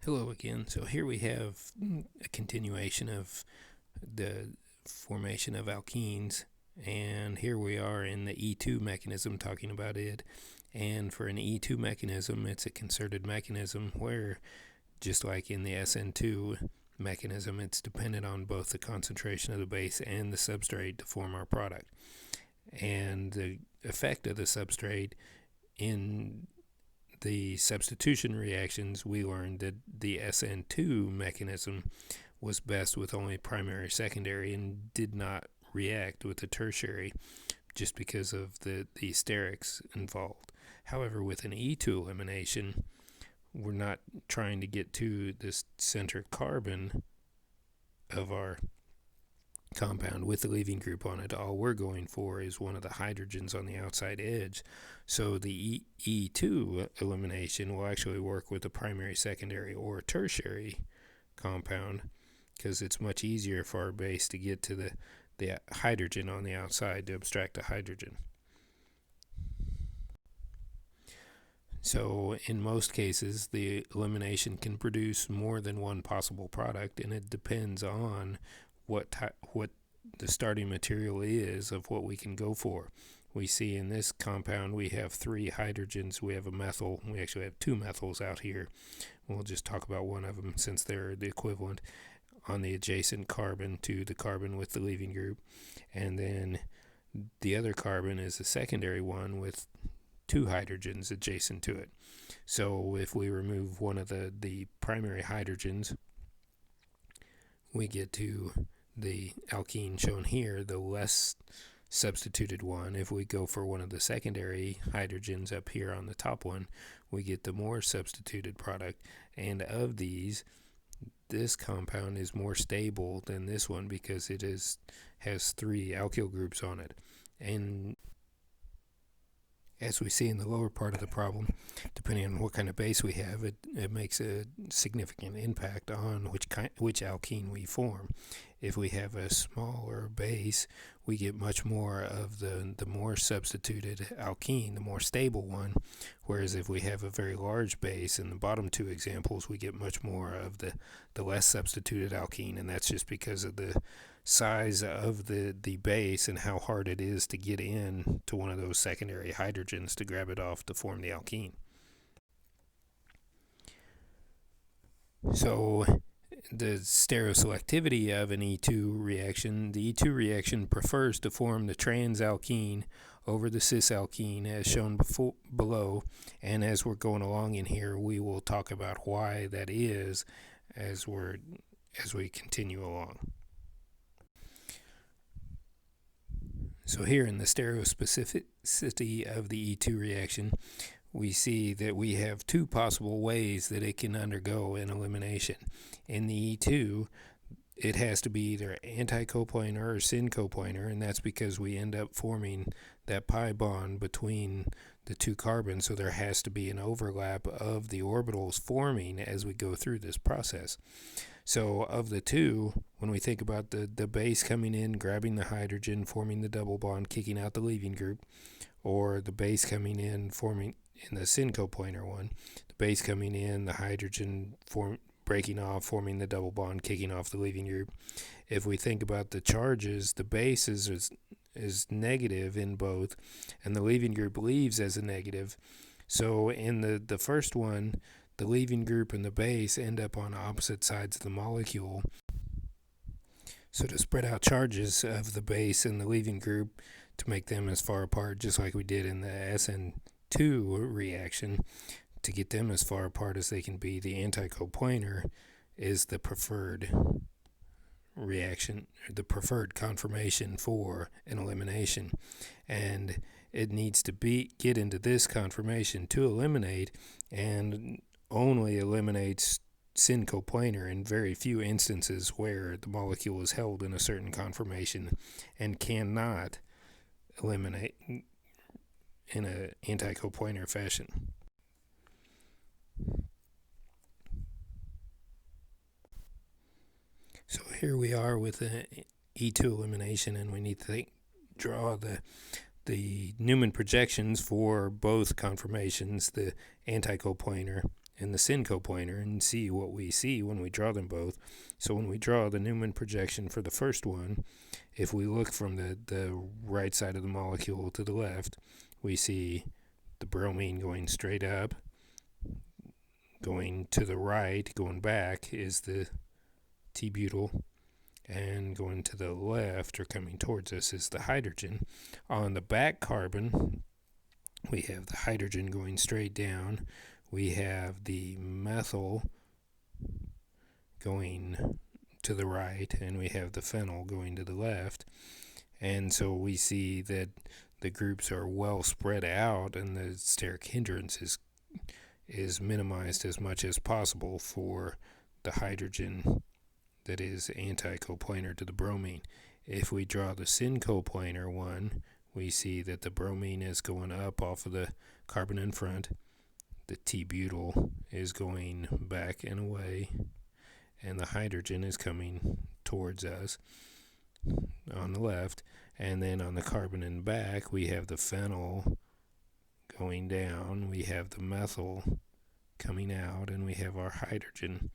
Hello again. So here we have a continuation of the formation of alkenes, and here we are in the E2 mechanism talking about it. And for an E2 mechanism, it's a concerted mechanism where, just like in the SN2 mechanism, it's dependent on both the concentration of the base and the substrate to form our product. And the effect of the substrate in the substitution reactions, we learned that the SN2 mechanism was best with only primary secondary and did not react with the tertiary just because of the sterics involved. However, with an E2 elimination, we're not trying to get to this center carbon of our compound with the leaving group on it. All we're going for is one of the hydrogens on the outside edge. So the E2 elimination will actually work with a primary, secondary, or tertiary compound because it's much easier for our base to get to the hydrogen on the outside to abstract the hydrogen. So in most cases, the elimination can produce more than one possible product, and it depends on what the starting material is of what we can go for. We see in this compound we have 3 hydrogens, we have a methyl, we actually have 2 methyls out here. We'll just talk about one of them since they're the equivalent on the adjacent carbon to the carbon with the leaving group. And then the other carbon is a secondary one with 2 hydrogens adjacent to it. So if we remove one of the primary hydrogens, we get to the alkene shown here, the less substituted one. If we go for one of the secondary hydrogens up here on the top one, we get the more substituted product. And of these, this compound is more stable than this one because it has 3 alkyl groups on it. And as we see in the lower part of the problem, depending on what kind of base we have, it makes a significant impact on which alkene we form. If we have a smaller base, we get much more of the more substituted alkene, the more stable one, whereas if we have a very large base, in the bottom 2 examples, we get much more of the less substituted alkene, and that's just because of the size of the base and how hard it is to get in to one of those secondary hydrogens to grab it off to form the alkene. So the stereoselectivity of an E2 reaction, the E2 reaction prefers to form the trans alkene over the cis alkene as shown below, and as we're going along in here, we will talk about why that is as we continue along. So here in the stereospecificity of the E2 reaction, we see that we have 2 possible ways that it can undergo an elimination. In the E2, it has to be either anti-coplanar or syn-coplanar, and that's because we end up forming that pi bond between the 2 carbons, so there has to be an overlap of the orbitals forming as we go through this process. So of the 2, when we think about the base coming in, grabbing the hydrogen, forming the double bond, kicking out the leaving group, or the base coming in, forming in the syn-coplanar one, the base coming in, the hydrogen breaking off, forming the double bond, kicking off the leaving group. If we think about the charges, the base is negative in both, and the leaving group leaves as a negative. So in the first one, the leaving group and the base end up on opposite sides of the molecule. So to spread out charges of the base and the leaving group to make them as far apart, just like we did in the SN2 reaction, to get them as far apart as they can be, the anti-coplanar is the preferred reaction, the preferred conformation for an elimination. And it needs to get into this conformation to eliminate, and only eliminates syn-coplanar in very few instances where the molecule is held in a certain conformation and cannot eliminate in an anti-coplanar fashion. So here we are with the E2 elimination, and we need to draw the Newman projections for both conformations, the anti-coplanar and the syn coplanar and see what we see when we draw them both. So when we draw the Newman projection for the first one, if we look from the right side of the molecule to the left, we see the bromine going straight up. Going to the right, going back, is the T-butyl, and going to the left, or coming towards us, is the hydrogen. On the back carbon, we have the hydrogen going straight down. We have the methyl going to the right, and we have the phenyl going to the left. And so we see that the groups are well spread out, and the steric hindrance is minimized as much as possible for the hydrogen that is anti-coplanar to the bromine. If we draw the syn coplanar one, we see that the bromine is going up off of the carbon in front. The T-butyl is going back and away, and the hydrogen is coming towards us on the left. And then on the carbon in back, we have the phenyl going down, we have the methyl coming out, and we have our hydrogen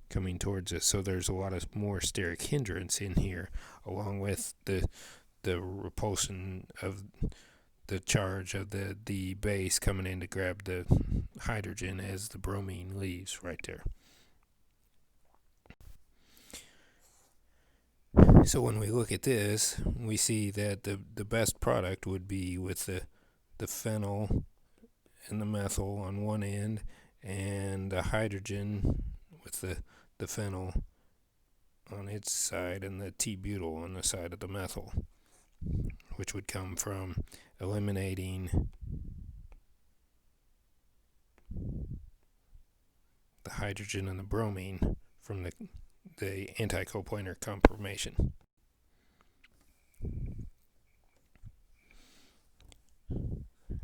coming towards us. So there's a lot of more steric hindrance in here, along with the repulsion of the charge of the base coming in to grab the hydrogen as the bromine leaves right there. So when we look at this, we see that the best product would be with the phenyl and the methyl on one end, and the hydrogen with the phenyl on its side, and the T-butyl on the side of the methyl, which would come from eliminating the hydrogen and the bromine from the anti-coplanar conformation.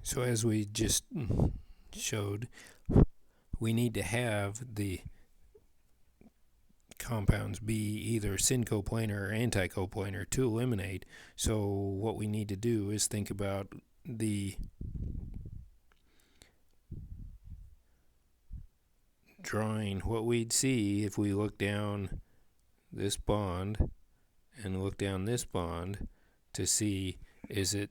So as we just showed, we need to have the compounds be either syn-coplanar or anti-coplanar to eliminate. So what we need to do is think about the drawing, what we'd see if we look down this bond and look down this bond to see, is it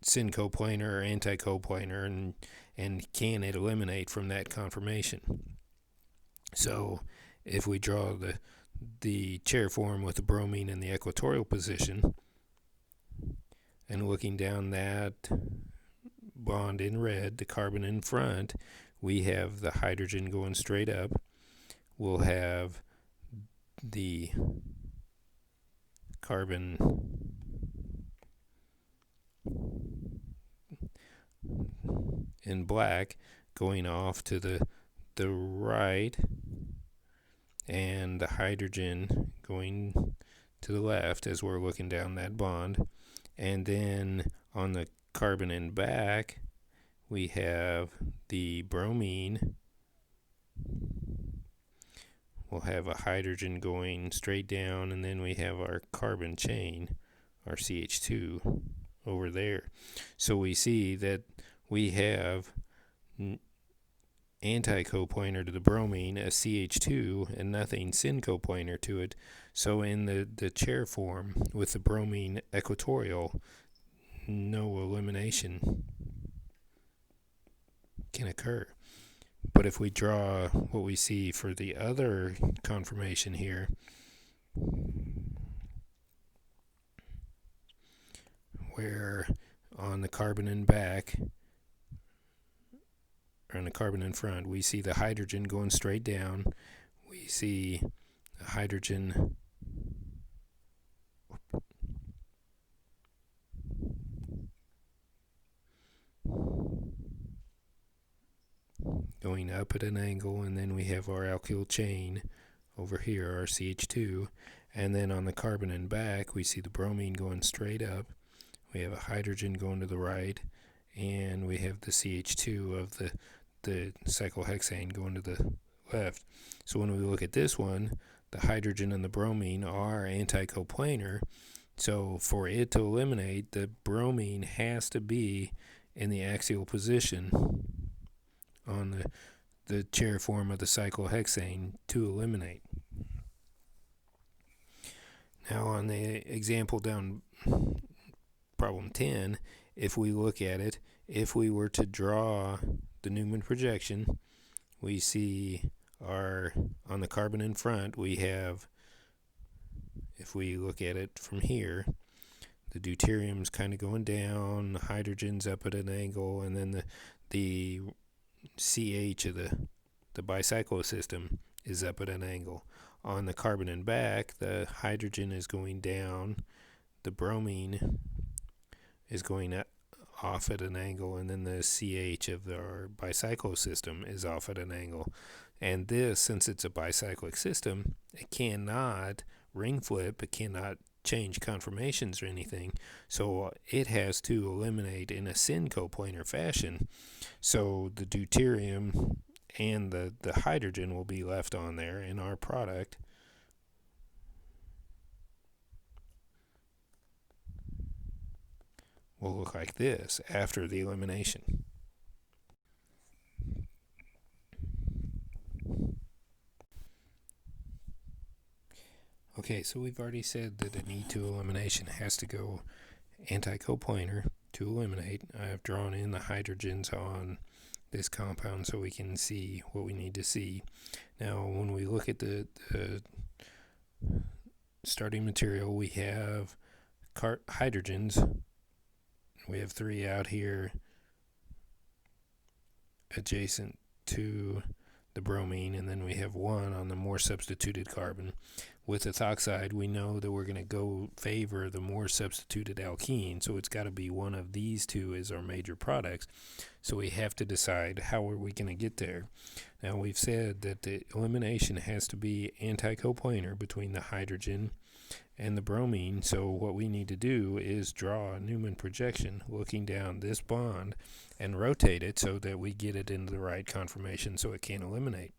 syn-coplanar or anti-coplanar, and can it eliminate from that conformation. So if we draw the chair form with the bromine in the equatorial position, and looking down that bond in red, the carbon in front, we have the hydrogen going straight up. We'll have the carbon in black going off to the right, and the hydrogen going to the left as we're looking down that bond. And then on the carbon in back, we have the bromine. We'll have a hydrogen going straight down, and then we have our carbon chain, our CH2, over there. So we see that we have anti-coplanar to the bromine, a CH2, and nothing syn-coplanar to it. So in the chair form with the bromine equatorial, no elimination can occur. But if we draw what we see for the other conformation here, where on the carbon in back, or on the carbon in front, we see the hydrogen going straight down. We see the hydrogen going up at an angle, and then we have our alkyl chain over here, our CH2, and then on the carbon in back, we see the bromine going straight up. We have a hydrogen going to the right, and we have the CH2 of the cyclohexane going to the left. So when we look at this one, the hydrogen and the bromine are anti-coplanar. So for it to eliminate, the bromine has to be in the axial position on the chair form of the cyclohexane to eliminate. Now on the example down problem 10, if we look at it, if we were to draw the Newman projection, we see on the carbon in front, we have, if we look at it from here, the deuterium's kind of going down, the hydrogen's up at an angle, and then the CH of the bicycle system is up at an angle. On the carbon in back, the hydrogen is going down, the bromine is going off at an angle, and then the CH of our bicycle system is off at an angle. And this, since it's a bicyclic system, it cannot ring flip, it cannot change conformations or anything, so it has to eliminate in a syn coplanar fashion. So the deuterium and the hydrogen will be left on there, and our product will look like this after the elimination. Okay, so we've already said that an E2 elimination has to go anti-coplanar to eliminate. I have drawn in the hydrogens on this compound so we can see what we need to see. Now, when we look at the starting material, we have hydrogens. We have 3 out here adjacent to the bromine, and then we have 1 on the more substituted carbon. With ethoxide, we know that we're going to go favor the more substituted alkene, so it's got to be one of these 2 as our major products. So we have to decide how are we going to get there. Now, we've said that the elimination has to be anti-coplanar between the hydrogen and the bromine, so what we need to do is draw a Newman projection looking down this bond and rotate it so that we get it into the right conformation so it can eliminate.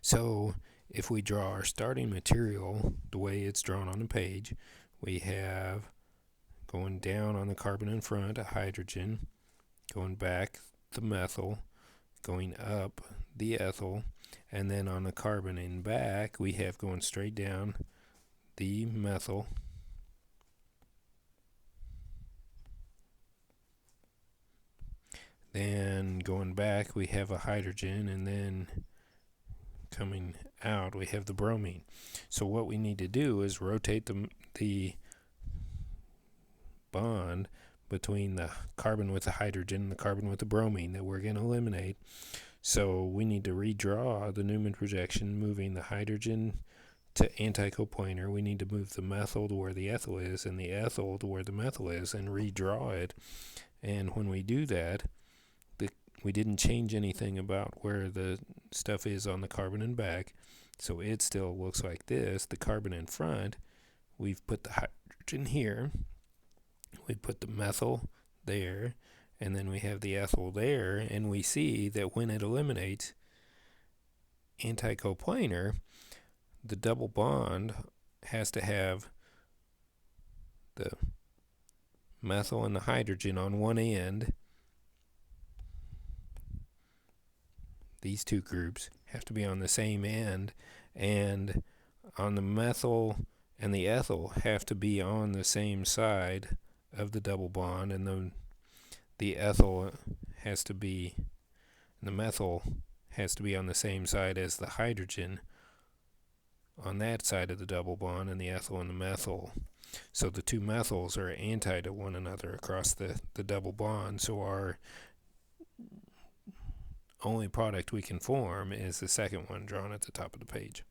So if we draw our starting material the way it's drawn on the page, we have going down on the carbon in front a hydrogen, going back the methyl, going up the ethyl, and then on the carbon in back we have going straight down the methyl, then going back we have a hydrogen, and then coming out we have the bromine. So what we need to do is rotate the bond between the carbon with the hydrogen and the carbon with the bromine that we're going to eliminate. So we need to redraw the Newman projection, moving the hydrogen to anti-coplanar. We need to move the methyl to where the ethyl is and the ethyl to where the methyl is and redraw it. And when we do that, we didn't change anything about where the stuff is on the carbon in back, so it still looks like this. The carbon in front, we've put the hydrogen here, we put the methyl there, and then we have the ethyl there, and we see that when it eliminates anti-coplanar, the double bond has to have the methyl and the hydrogen on one end. These 2 groups have to be on the same end, and on the methyl and the ethyl have to be on the same side of the double bond, and then the ethyl has to be, the methyl has to be on the same side as the hydrogen on that side of the double bond, and the ethyl and the methyl. So the 2 methyls are anti to one another across the double bond, so our only product we can form is the second one drawn at the top of the page.